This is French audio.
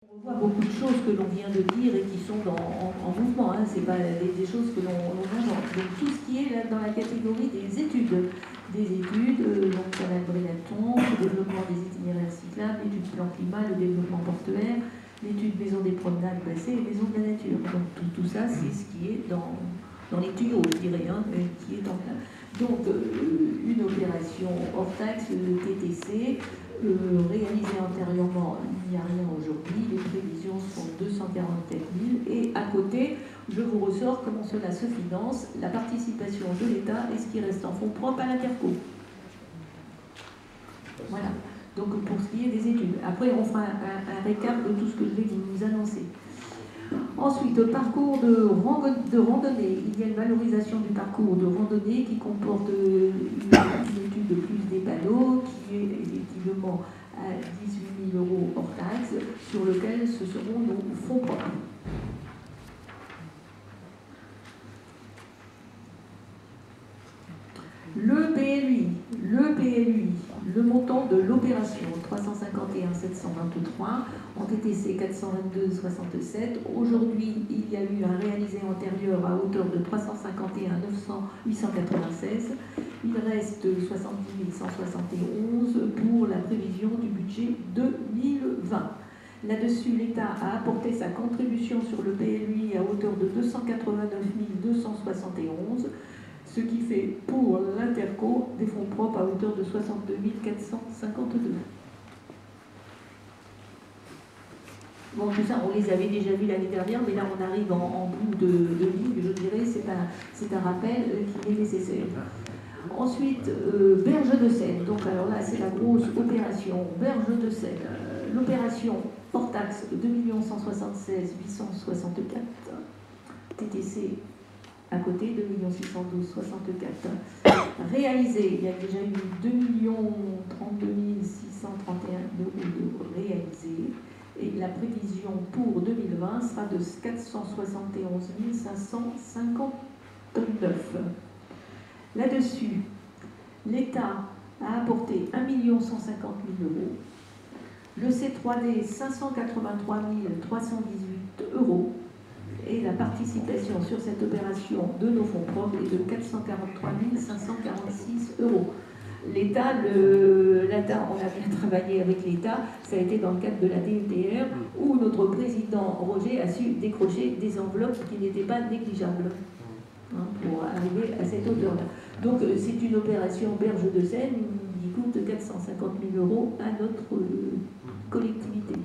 On voit beaucoup de choses que l'on vient de dire et qui sont en mouvement, hein. Ce n'est pas des choses que l'on invente. Donc tout ce qui est là dans la catégorie des études, donc canal Brélaton, le développement des itinéraires cyclables, l'étude plan climat, le développement portuaire, l'étude maison des promenades classées et maison de la nature. Donc tout ça, c'est ce qui est dans les tuyaux, je dirais, hein, qui est en place. Donc une opération hors taxe, le TTC, réalisé antérieurement, il n'y a rien aujourd'hui, les prévisions sont 247 000 et à côté, je vous ressors comment cela se finance, la participation de l'État et ce qui reste en fonds propres à l'Interco. Voilà, donc pour ce qui est des études. Après, on fera un récap de tout ce que je vais vous annoncer. Ensuite, parcours de randonnée. Il y a une valorisation du parcours de randonnée qui comporte une étude de plus des panneaux qui est effectivement à 18 000 € hors taxe, sur lequel ce seront nos fonds propres. Le PLUI, le montant de l'opération 351 723, en TTC 422,67. Aujourd'hui, il y a eu un réalisé antérieur à hauteur de 351 896. Il reste 70 171 pour la prévision du budget 2020. Là-dessus, l'État a apporté sa contribution sur le PLUI à hauteur de 289 271. Ce qui fait pour l'Interco des fonds propres à hauteur de 62 452. Bon, tout ça, on les avait déjà vus l'année dernière, mais là, on arrive en bout de ligne, je dirais, c'est un rappel qui est nécessaire. Ensuite, Berge de Seine. Donc, alors là, c'est la grosse opération. Berge de Seine. L'opération hors taxe, 2 176 864. TTC à côté, 2 612 64. Réalisé, il y a déjà eu 2 32 631 € de réalisés. Et la prévision pour 2020 sera de 471 559. Là-dessus, l'État a apporté 1 150 000 €. Le C3D, 583 318 €. Et la participation sur cette opération de nos fonds propres est de 443 546 €. L'État, on a bien travaillé avec l'État, ça a été dans le cadre de la DETR, où notre président Roger a su décrocher des enveloppes qui n'étaient pas négligeables, hein, pour arriver à cette hauteur-là. Donc c'est une opération Berge de Seine qui coûte 450 000 € à notre collectivité.